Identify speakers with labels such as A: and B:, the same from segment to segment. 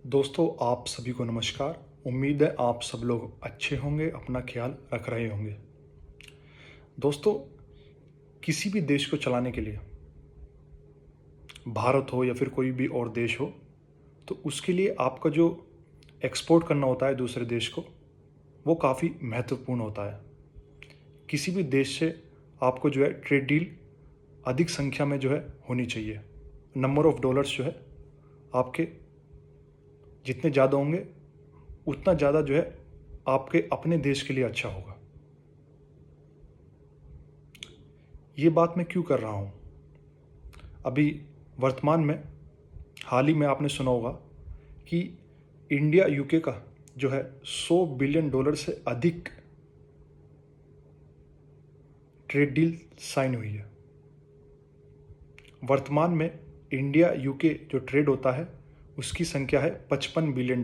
A: दोस्तों, आप सभी को नमस्कार। उम्मीद है आप सब लोग अच्छे होंगे, अपना ख्याल रख रहे होंगे। दोस्तों, किसी भी देश को चलाने के लिए, भारत हो या फिर कोई भी और देश हो, तो उसके लिए आपका जो एक्सपोर्ट करना होता है दूसरे देश को, वो काफ़ी महत्वपूर्ण होता है। किसी भी देश से आपको जो है ट्रेड डील अधिक संख्या में जो है होनी चाहिए। नंबर ऑफ़ डॉलर्स जो है आपके जितने ज़्यादा होंगे, उतना ज़्यादा जो है आपके अपने देश के लिए अच्छा होगा। ये बात मैं क्यों कर रहा हूँ? अभी वर्तमान में हाल ही में आपने सुना होगा कि इंडिया यूके का जो है $100 बिलियन से अधिक ट्रेड डील साइन हुई है। वर्तमान में इंडिया यूके जो ट्रेड होता है उसकी संख्या है $55 बिलियन।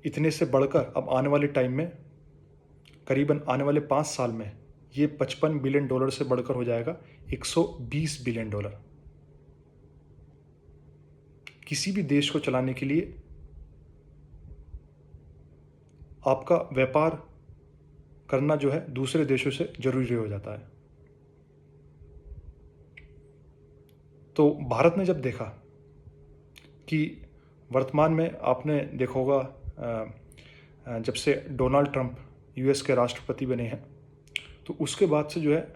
A: इतने से बढ़कर अब आने वाले टाइम में, करीबन आने वाले 5 साल में, ये $55 बिलियन से बढ़कर हो जाएगा $120 बिलियन। किसी भी देश को चलाने के लिए आपका व्यापार करना जो है दूसरे देशों से ज़रूरी हो जाता है। तो भारत ने जब देखा कि वर्तमान में आपने देखा होगा, जब से डोनाल्ड ट्रंप यूएस के राष्ट्रपति बने हैं, तो उसके बाद से जो है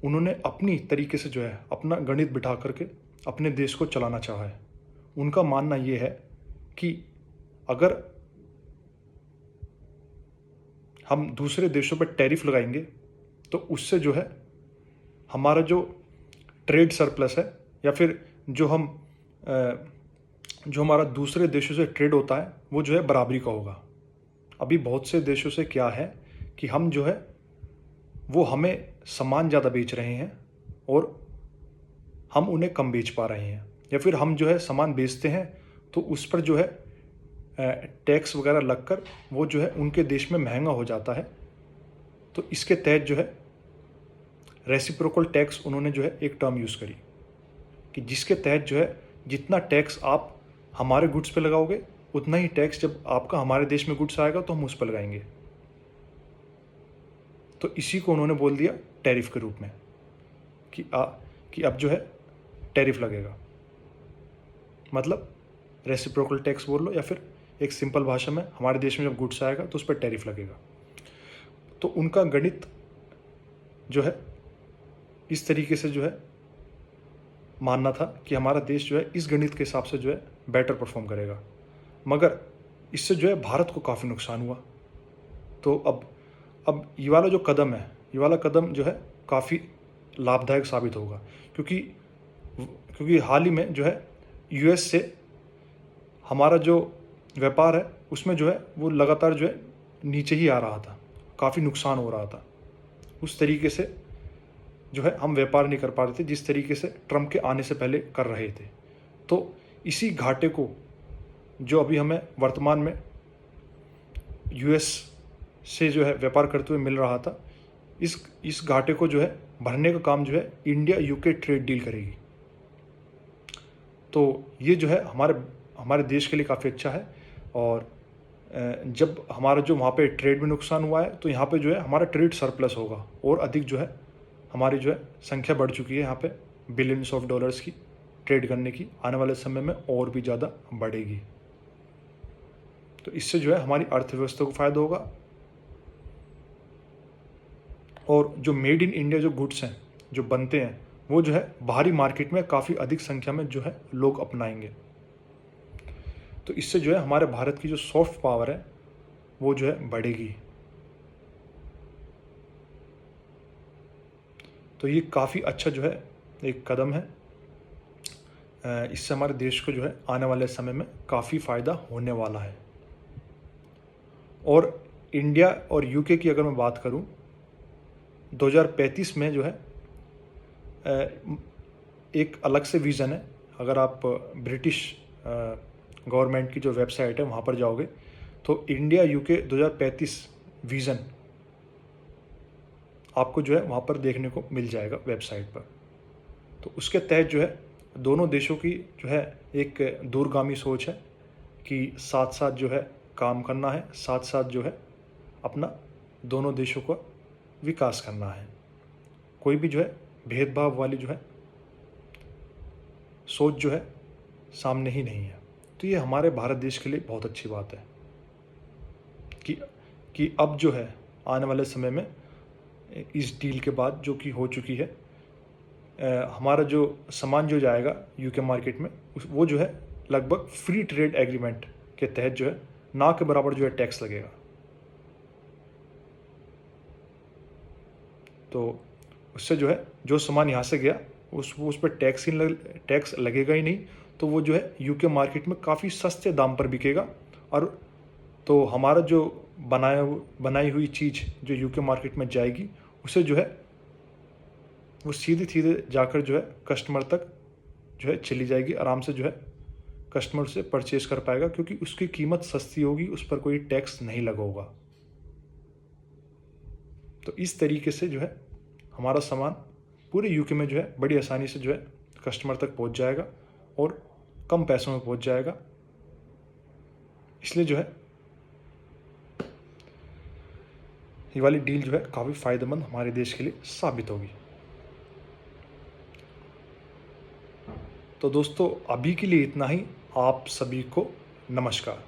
A: उन्होंने अपनी तरीके से जो है अपना गणित बिठा करके अपने देश को चलाना चाहा है। उनका मानना ये है कि अगर हम दूसरे देशों पर टैरिफ लगाएंगे तो उससे जो है हमारा जो ट्रेड सरप्लस है, या फिर जो हमारा दूसरे देशों से ट्रेड होता है, वो जो है बराबरी का होगा। अभी बहुत से देशों से क्या है कि हम जो है वो हमें सामान ज़्यादा बेच रहे हैं और हम उन्हें कम बेच पा रहे हैं, या फिर हम जो है सामान बेचते हैं तो उस पर जो है टैक्स वगैरह लगकर वो जो है उनके देश में महंगा हो जाता है। तो इसके तहत जो है रेसिप्रोकल टैक्स उन्होंने जो है एक टर्म यूज़ करी कि जिसके तहत जो है जितना टैक्स आप हमारे गुड्स पे लगाओगे, उतना ही टैक्स जब आपका हमारे देश में गुड्स आएगा तो हम उस पर लगाएंगे। तो इसी को उन्होंने बोल दिया टैरिफ के रूप में कि अब जो है टैरिफ लगेगा। मतलब रेसिप्रोकल टैक्स बोल लो, या फिर एक सिंपल भाषा में हमारे देश में जब गुड्स आएगा तो उस पर टैरिफ लगेगा। तो उनका गणित जो है इस तरीके से जो है मानना था कि हमारा देश जो है इस गणित के हिसाब से जो है बेटर परफॉर्म करेगा, मगर इससे जो है भारत को काफ़ी नुकसान हुआ। तो अब ये वाला जो कदम है, ये वाला कदम जो है काफ़ी लाभदायक साबित होगा, क्योंकि हाल ही में जो है यूएस से हमारा जो व्यापार है उसमें जो है वो लगातार जो है नीचे ही आ रहा था, काफ़ी नुकसान हो रहा था। उस तरीके से जो है हम व्यापार नहीं कर पा रहे थे जिस तरीके से ट्रम्प के आने से पहले कर रहे थे। तो इसी घाटे को जो अभी हमें वर्तमान में यूएस से जो है व्यापार करते हुए मिल रहा था, इस घाटे को जो है भरने का काम जो है इंडिया यूके ट्रेड डील करेगी। तो ये जो है हमारे देश के लिए काफ़ी अच्छा है। और जब हमारा जो वहाँ पे ट्रेड में नुकसान हुआ है, तो यहाँ पे जो है हमारा ट्रेड सरप्लस होगा और अधिक जो है हमारी जो है संख्या बढ़ चुकी है यहाँ पे बिलियंस ऑफ डॉलर्स की ट्रेड करने की, आने वाले समय में और भी ज़्यादा बढ़ेगी। तो इससे जो है हमारी अर्थव्यवस्था को फ़ायदा होगा, और जो मेड इन इंडिया जो गुड्स हैं जो बनते हैं वो जो है बाहरी मार्केट में काफ़ी अधिक संख्या में जो है लोग अपनाएंगे। तो इससे जो है हमारे भारत की जो सॉफ्ट पावर है वो जो है बढ़ेगी। तो ये काफ़ी अच्छा जो है एक कदम है। इससे हमारे देश को जो है आने वाले समय में काफ़ी फ़ायदा होने वाला है। और इंडिया और यूके की अगर मैं बात करूं, 2035 में जो है एक अलग से विज़न है। अगर आप ब्रिटिश गवर्नमेंट की जो वेबसाइट है वहाँ पर जाओगे तो इंडिया यूके 2035 विज़न आपको जो है वहाँ पर देखने को मिल जाएगा वेबसाइट पर। तो उसके तहत जो है दोनों देशों की जो है एक दूरगामी सोच है कि साथ साथ जो है काम करना है, साथ साथ जो है अपना दोनों देशों का विकास करना है। कोई भी जो है भेदभाव वाली जो है सोच जो है सामने ही नहीं है। तो ये हमारे भारत देश के लिए बहुत अच्छी बात है कि अब जो है आने वाले समय में इस डील के बाद जो कि हो चुकी है, हमारा जो सामान जो जाएगा यूके मार्केट में वो जो है लगभग फ्री ट्रेड एग्रीमेंट के तहत जो है ना के बराबर जो है टैक्स लगेगा। तो उससे जो है जो सामान यहाँ से गया उस पर टैक्स लगेगा ही नहीं, तो वो जो है यूके मार्केट में काफ़ी सस्ते दाम पर बिकेगा। और तो हमारा जो बनाई हुई चीज़ जो यूके मार्केट में जाएगी उसे जो है वो सीधे सीधे जाकर जो है कस्टमर तक जो है चली जाएगी, आराम से जो है कस्टमर से परचेज कर पाएगा क्योंकि उसकी कीमत सस्ती होगी, उस पर कोई टैक्स नहीं लगा होगा। तो इस तरीके से जो है हमारा सामान पूरे यूके में जो है बड़ी आसानी से जो है कस्टमर तक पहुंच जाएगा और कम पैसों में पहुंच जाएगा। इसलिए जो है ये वाली डील जो है काफ़ी फ़ायदेमंद हमारे देश के लिए साबित होगी। तो दोस्तों अभी के लिए इतना ही। आप सभी को नमस्कार।